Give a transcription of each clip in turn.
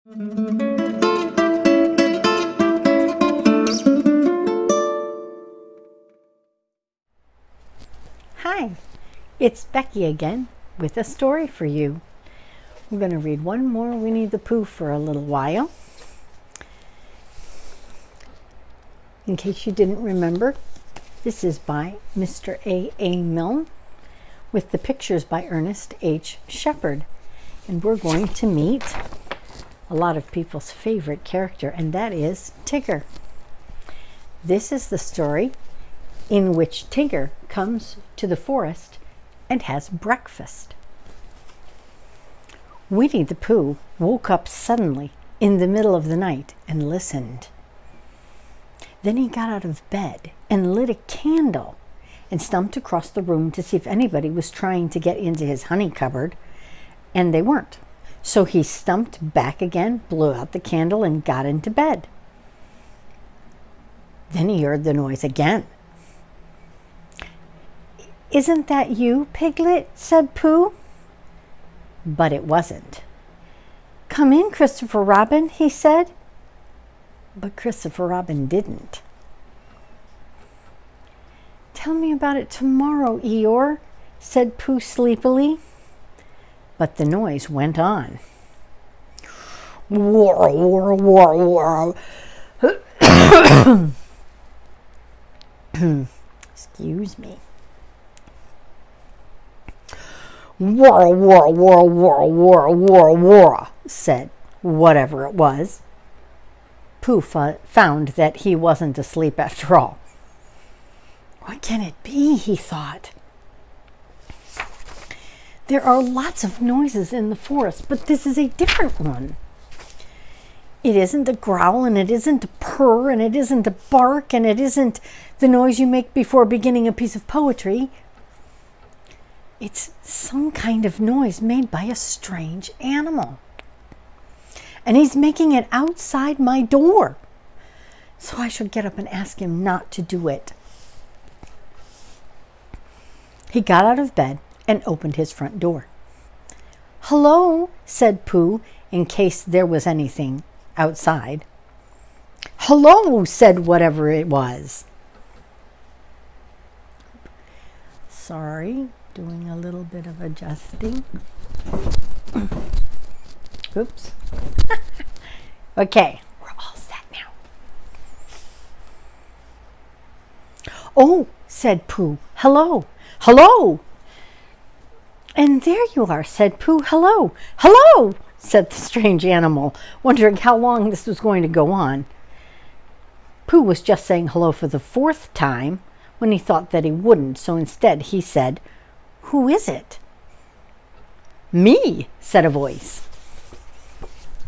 Hi, it's Becky again with a story for you. We're going to read one more Winnie the Pooh for a little while. In case you didn't remember, this is by Mr. A. Milne with the pictures by Ernest H. Shepard. And we're going to meet a lot of people's favorite character, and that is Tigger. This is the story in which Tigger comes to the forest and has breakfast. Winnie the Pooh woke up suddenly in the middle of the night and listened. Then he got out of bed and lit a candle and stumped across the room to see if anybody was trying to get into his honey cupboard, and they weren't. So he stumped back again, blew out the candle, and got into bed. Then he heard the noise again. "Isn't that you, Piglet?" said Pooh. But it wasn't. "Come in, Christopher Robin," he said. But Christopher Robin didn't. "Tell me about it tomorrow, Eeyore," said Pooh sleepily. But the noise went on. War, war, war, war. Excuse me. War, war, war, war, war, war, war, said whatever it was. Pooh found that he wasn't asleep after all. What can it be, he thought. There are lots of noises in the forest, but this is a different one. It isn't a growl, and it isn't a purr, and it isn't a bark, and it isn't the noise you make before beginning a piece of poetry. It's some kind of noise made by a strange animal. And he's making it outside my door. So I should get up and ask him not to do it. He got out of bed and opened his front door. "Hello," said Pooh, in case there was anything outside. "Hello," said whatever it was. Sorry, doing a little bit of adjusting. Oops. Okay, we're all set now. "Oh," said Pooh. "Hello, hello." "And there you are," said Pooh. "Hello, hello," said the strange animal, wondering how long this was going to go on. Pooh was just saying hello for the fourth time when he thought that he wouldn't, so instead he said, "Who is it?" "Me," said a voice.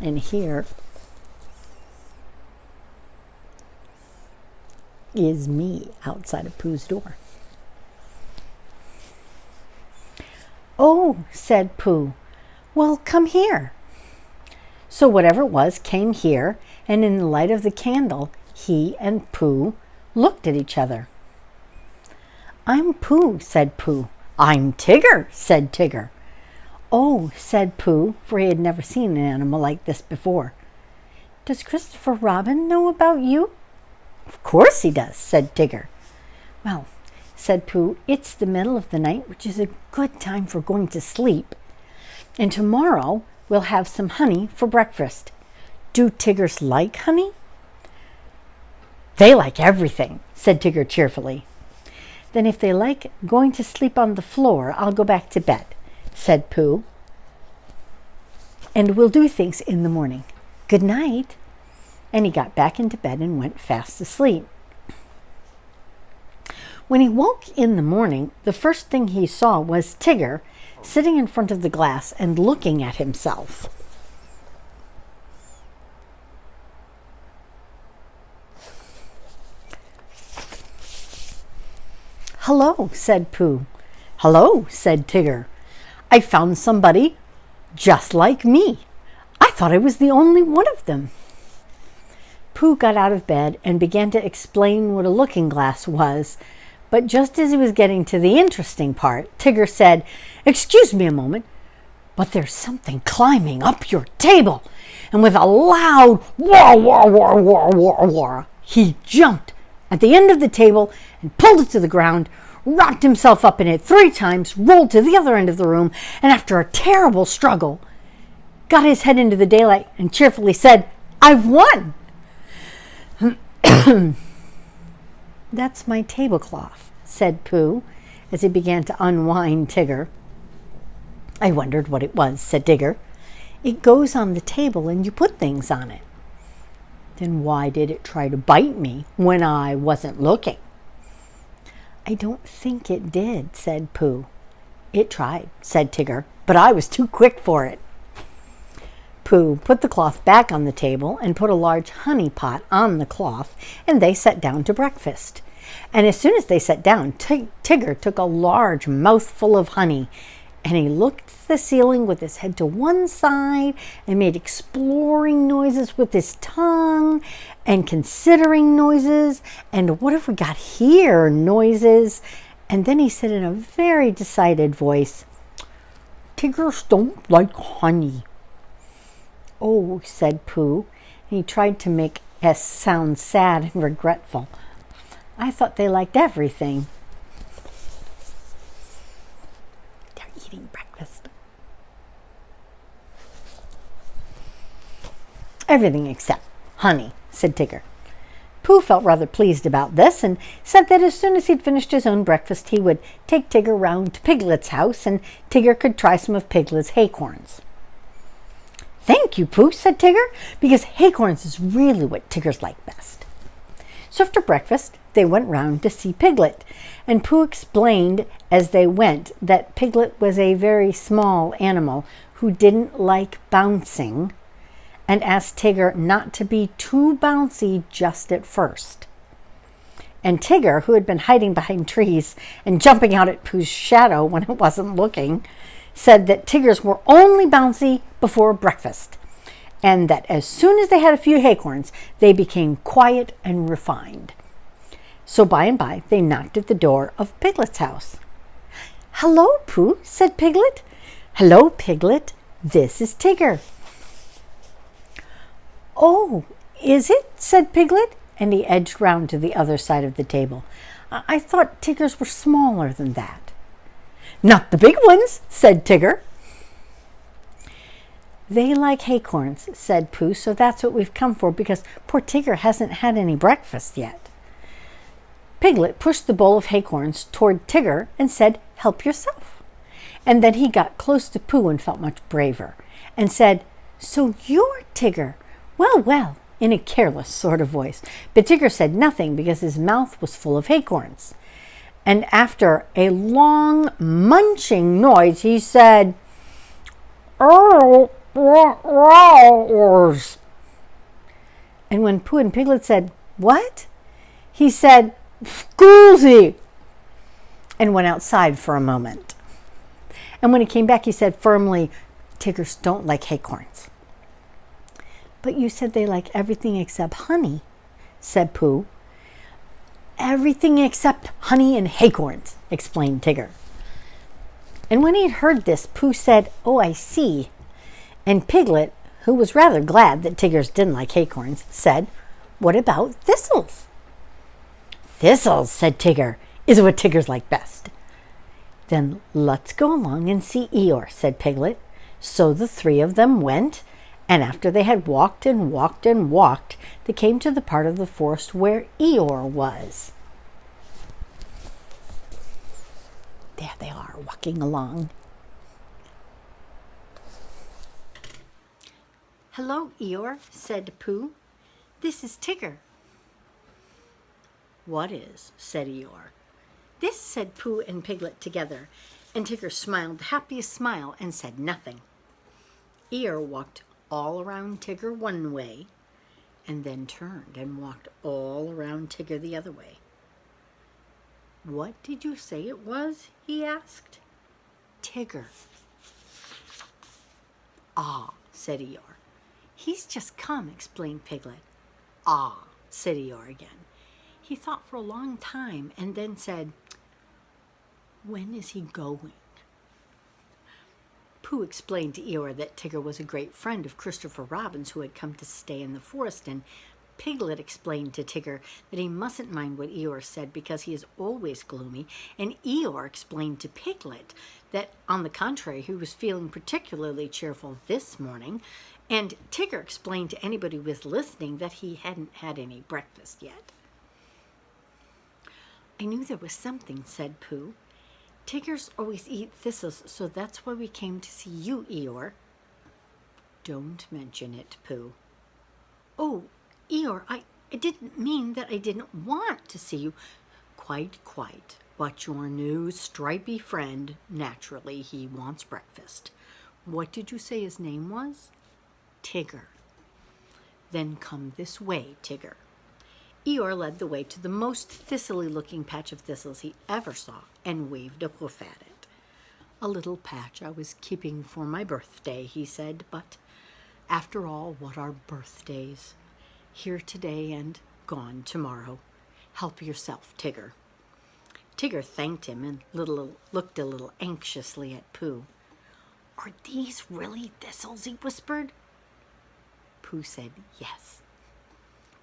And here is me outside of Pooh's door. "Oh," said Pooh. "Well, come here." So whatever it was came here, and in the light of the candle, he and Pooh looked at each other. "I'm Pooh," said Pooh. "I'm Tigger," said Tigger. "Oh," said Pooh, for he had never seen an animal like this before. "Does Christopher Robin know about you?" "Of course he does," said Tigger. "Well," said Pooh, "it's the middle of the night, which is a good time for going to sleep. And tomorrow we'll have some honey for breakfast. Do Tiggers like honey?" "They like everything," said Tigger cheerfully. "Then if they like going to sleep on the floor, I'll go back to bed," said Pooh. "And we'll do things in the morning. Good night." And he got back into bed and went fast asleep. When he woke in the morning, the first thing he saw was Tigger sitting in front of the glass and looking at himself. "Hello," said Pooh. "Hello," said Tigger. "I found somebody just like me. I thought I was the only one of them." Pooh got out of bed and began to explain what a looking glass was, but just as he was getting to the interesting part, Tigger said, "Excuse me a moment. but there's something climbing up your table. And with a loud wah, wah, wah, wah, wah, wah, he jumped at the end of the table and pulled it to the ground, wrapped himself up in it 3 times, rolled to the other end of the room, and after a terrible struggle, got his head into the daylight and cheerfully said, "I've won." "That's my tablecloth," said Pooh, as he began to unwind Tigger. "I wondered what it was," said Tigger. "It goes on the table and you put things on it." "Then why did it try to bite me when I wasn't looking?" "I don't think it did," said Pooh. "It tried," said Tigger, "but I was too quick for it." Pooh put the cloth back on the table and put a large honey pot on the cloth, and they sat down to breakfast. And as soon as they sat down, Tigger took a large mouthful of honey, and he looked at the ceiling with his head to one side and made exploring noises with his tongue and considering noises and "what have we got here" noises. And then he said in a very decided voice, "Tiggers don't like honey." "Oh," said Pooh, and he tried to make us sound sad and regretful. "I thought they liked everything." They're eating breakfast. "Everything except honey," said Tigger. Pooh felt rather pleased about this and said that as soon as he'd finished his own breakfast, he would take Tigger round to Piglet's house and Tigger could try some of Piglet's acorns. "Thank you, Pooh," said Tigger, because acorns is really what Tiggers like best. So after breakfast, they went round to see Piglet, and Pooh explained as they went that Piglet was a very small animal who didn't like bouncing, and asked Tigger not to be too bouncy just at first. And Tigger, who had been hiding behind trees and jumping out at Pooh's shadow when it wasn't looking, said that Tiggers were only bouncy before breakfast, and that as soon as they had a few acorns, they became quiet and refined. So by and by, they knocked at the door of Piglet's house. "Hello, Pooh," said Piglet. "Hello, Piglet. This is Tigger." "Oh, is it?" said Piglet, and he edged round to the other side of the table. I thought Tiggers were smaller than that." "Not the big ones," said Tigger. "They like acorns," said Pooh, "so that's what we've come for, because poor Tigger hasn't had any breakfast yet." Piglet pushed the bowl of acorns toward Tigger and said, "Help yourself." And then he got close to Pooh and felt much braver and said, "So you're Tigger? Well, well," in a careless sort of voice. But Tigger said nothing because his mouth was full of acorns. And after a long munching noise, he said, "Oh, yours." And when Pooh and Piglet said, "What?" he said, "Scusi," and went outside for a moment. And when he came back, he said firmly, "Tiggers don't like acorns." "But you said they like everything except honey," said Pooh. "Everything except honey and acorns," explained Tigger. And when he had heard this, Pooh said, "Oh, I see." And Piglet, who was rather glad that Tiggers didn't like acorns, said, "What about thistles?" "Thistles," said Tigger, "is what Tiggers like best." "Then let's go along and see Eeyore," said Piglet. So the 3 of them went, and after they had walked and walked and walked, they came to the part of the forest where Eeyore was. There they are, walking along. "Hello, Eeyore," said Pooh. "This is Tigger." "What is?" said Eeyore. "This," said Pooh and Piglet together, and Tigger smiled the happiest smile and said nothing. Eeyore walked all around Tigger one way, and then turned and walked all around Tigger the other way. "What did you say it was?" he asked. "Tigger." "Ah," said Eeyore. "He's just come," explained Piglet. "Ah," said Eeyore again. He thought for a long time and then said, "When is he going?" Pooh explained to Eeyore that Tigger was a great friend of Christopher Robin's who had come to stay in the forest, and Piglet explained to Tigger that he mustn't mind what Eeyore said because he is always gloomy, and Eeyore explained to Piglet that, on the contrary, he was feeling particularly cheerful this morning, and Tigger explained to anybody who was listening that he hadn't had any breakfast yet. "I knew there was something," said Pooh. "Tiggers always eat thistles, so that's why we came to see you, Eeyore." "Don't mention it, Pooh." "Oh, Eeyore, I didn't mean that I didn't want to see you." Quite. But your new stripy friend, naturally, he wants breakfast. What did you say his name was?" "Tigger." "Then come this way, Tigger." Eeyore led the way to the most thistly-looking patch of thistles he ever saw and waved a hoof at it. "A little patch I was keeping for my birthday," he said, "but after all, what are birthdays? Here today and gone tomorrow. Help yourself, Tigger." Tigger thanked him and looked a little anxiously at Pooh. "Are these really thistles?" he whispered. Pooh said yes.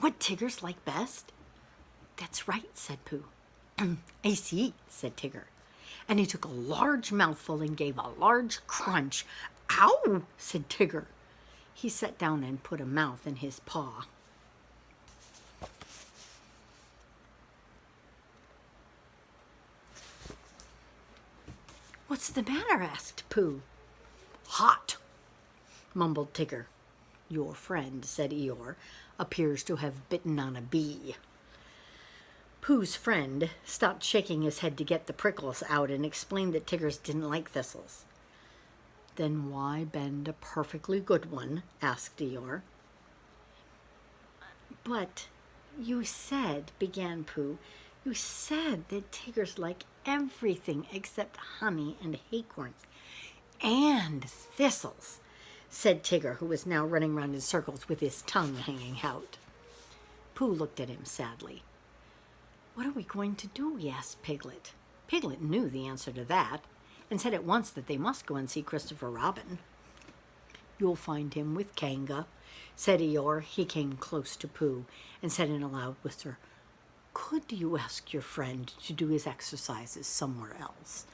"What Tiggers like best?" "That's right," said Pooh. "I see," said Tigger. And he took a large mouthful and gave a large crunch. "Ow!" said Tigger. He sat down and put a mouth in his paw. "What's the matter?" asked Pooh. "Hot," mumbled Tigger. "Your friend," said Eeyore, "appears to have bitten on a bee." Pooh's friend stopped shaking his head to get the prickles out and explained that Tiggers didn't like thistles. "Then why bend a perfectly good one?" asked Eeyore. "But you said," began Pooh, "you said that Tiggers like everything except honey and acorns." "And thistles," said Tigger, who was now running round in circles with his tongue hanging out. Pooh looked at him sadly. "What are we going to do?" he asked Piglet. Piglet knew the answer to that, and said at once that they must go and see Christopher Robin. "You'll find him with Kanga," said Eeyore. He came close to Pooh and said in a loud whisper, "Could you ask your friend to do his exercises somewhere else?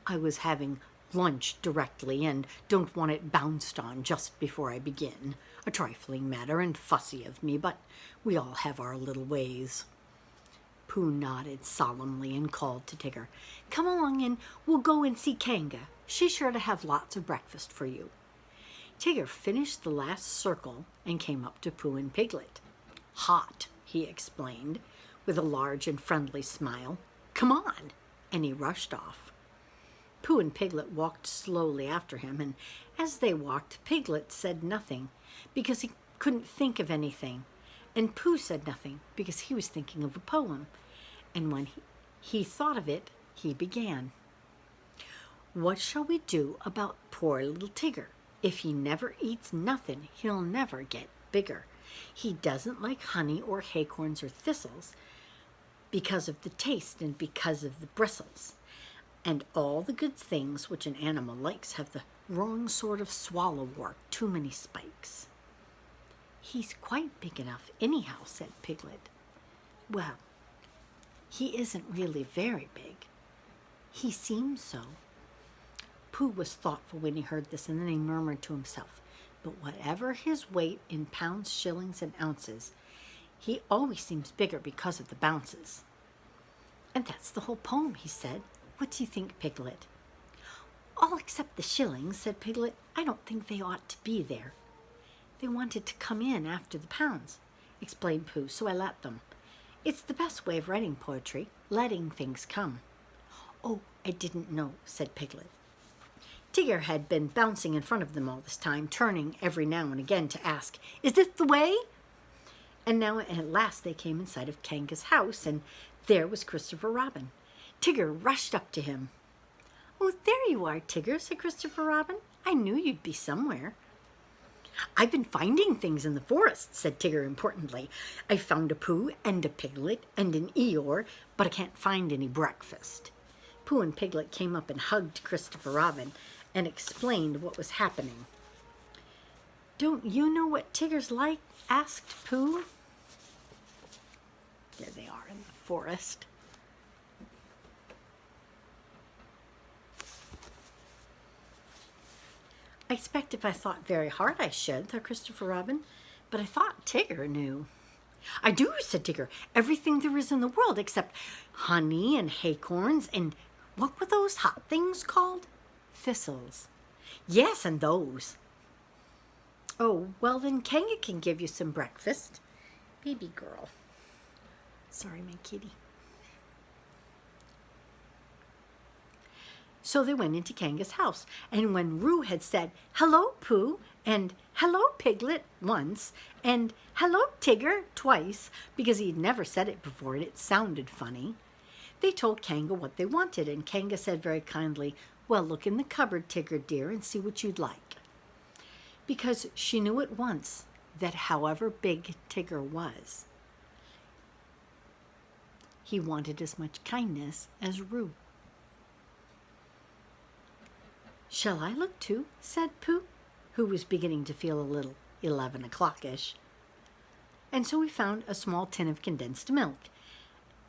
I was having lunch directly and don't want it bounced on just before I begin. A trifling matter and fussy of me, but we all have our little ways." Pooh nodded solemnly and called to Tigger, "Come along and we'll go and see Kanga. She's sure to have lots of breakfast for you." Tigger finished the last circle and came up to Pooh and Piglet. "Hot," he explained, with a large and friendly smile. "Come on," and he rushed off. Pooh and Piglet walked slowly after him, and as they walked, Piglet said nothing because he couldn't think of anything, and Pooh said nothing because he was thinking of a poem, and when he thought of it, he began. "What shall we do about poor little Tigger? If he never eats nothing, he'll never get bigger. He doesn't like honey or acorns or thistles because of the taste and because of the bristles. And all the good things which an animal likes have the wrong sort of swallow work, too many spikes." "He's quite big enough anyhow," said Piglet. "Well, he isn't really very big. He seems so." Pooh was thoughtful when he heard this, and then he murmured to himself, "But whatever his weight in pounds, shillings, and ounces, he always seems bigger because of the bounces." "And that's the whole poem," he said. "What do you think, Piglet?" "All except the shillings," said Piglet. "I don't think they ought to be there." "They wanted to come in after the pounds," explained Pooh, "so I let them. It's the best way of writing poetry, letting things come." "Oh, I didn't know," said Piglet. Tigger had been bouncing in front of them all this time, turning every now and again to ask, "Is this the way?" And now at last they came in sight of Kanga's house, and there was Christopher Robin. Tigger rushed up to him. "Oh, there you are, Tigger," said Christopher Robin. "I knew you'd be somewhere." "I've been finding things in the forest," said Tigger importantly. "I found a Pooh and a Piglet and an Eeyore, but I can't find any breakfast." Pooh and Piglet came up and hugged Christopher Robin, and explained what was happening. "Don't you know what Tigger's like?" asked Pooh. There they are in the forest. "I expect if I thought very hard I should," thought Christopher Robin, "but I thought Tigger knew." "I do," said Tigger. "Everything there is in the world except honey and acorns and what were those hot things called?" "Thistles." "Yes, and those." "Oh, well then Kanga can give you some breakfast." Baby girl. Sorry, my kitty. So they went into Kanga's house, and when Roo had said, "Hello, Pooh," and "Hello, Piglet," once, and "Hello, Tigger," twice, because he had never said it before and it sounded funny, they told Kanga what they wanted, and Kanga said very kindly, "Well, look in the cupboard, Tigger dear, and see what you'd like." Because she knew at once that however big Tigger was, he wanted as much kindness as Roo. "Shall I look too?" said Pooh, who was beginning to feel a little 11 o'clock-ish. And so he found a small tin of condensed milk,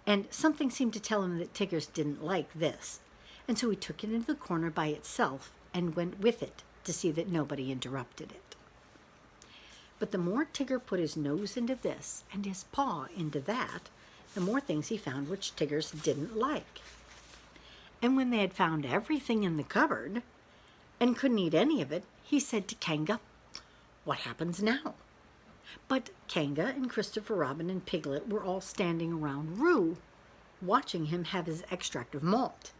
and something seemed to tell him that Tigger's didn't like this, and so he took it into the corner by itself and went with it to see that nobody interrupted it. But the more Tigger put his nose into this and his paw into that, the more things he found which Tigger's didn't like. And when they had found everything in the cupboard and couldn't eat any of it, he said to Kanga, "What happens now?" But Kanga and Christopher Robin and Piglet were all standing around Roo, watching him have his extract of malt.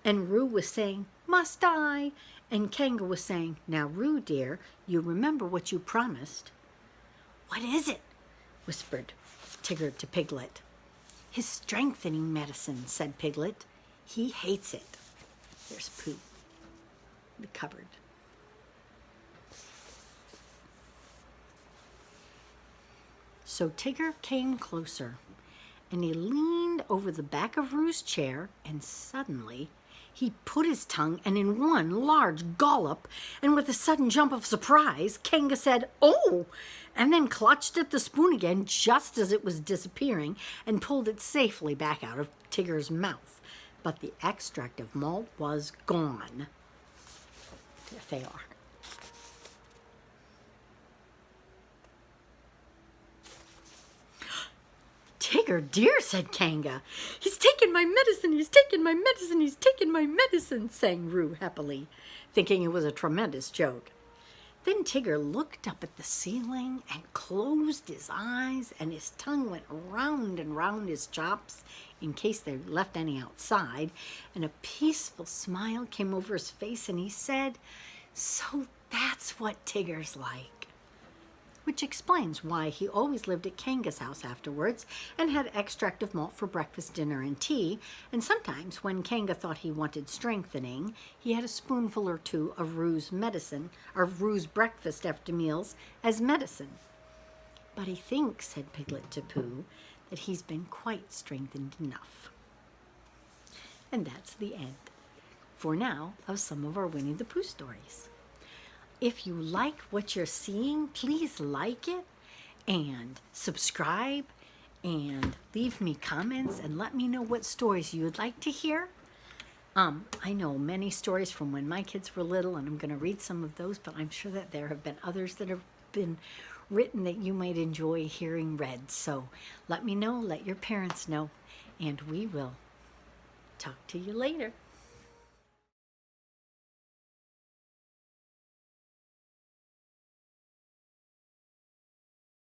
And Roo was saying, "Must I?" And Kanga was saying, "Now, Roo, dear, you remember what you promised." "What is it?" whispered Tigger to Piglet. "His strengthening medicine," said Piglet. "He hates it." There's Pooh, the cupboard. So Tigger came closer, and he leaned over the back of Roo's chair, and suddenly he put his tongue, and in one large gollop, and with a sudden jump of surprise, Kanga said, "Oh!" and then clutched at the spoon again just as it was disappearing, and pulled it safely back out of Tigger's mouth. But the extract of malt was gone. There they are. "Tigger dear," said Kanga, "he's taken my medicine, he's taken my medicine, he's taken my medicine," sang Roo happily, thinking it was a tremendous joke. Then Tigger looked up at the ceiling and closed his eyes, and his tongue went round and round his chops in case they left any outside, and a peaceful smile came over his face, and he said, "So that's what Tigger's like." Which explains why he always lived at Kanga's house afterwards and had extract of malt for breakfast, dinner, and tea, and sometimes when Kanga thought he wanted strengthening, he had a spoonful or two of Roo's medicine, or Roo's breakfast after meals as medicine. "But he thinks," said Piglet to Pooh, "that he's been quite strengthened enough." And that's the end, for now, of some of our Winnie the Pooh stories. If you like what you're seeing, please like it and subscribe and leave me comments and let me know what stories you would like to hear. I know many stories from when my kids were little, and I'm going to read some of those, but I'm sure that there have been others that have been written that you might enjoy hearing read. So let me know, let your parents know, and we will talk to you later.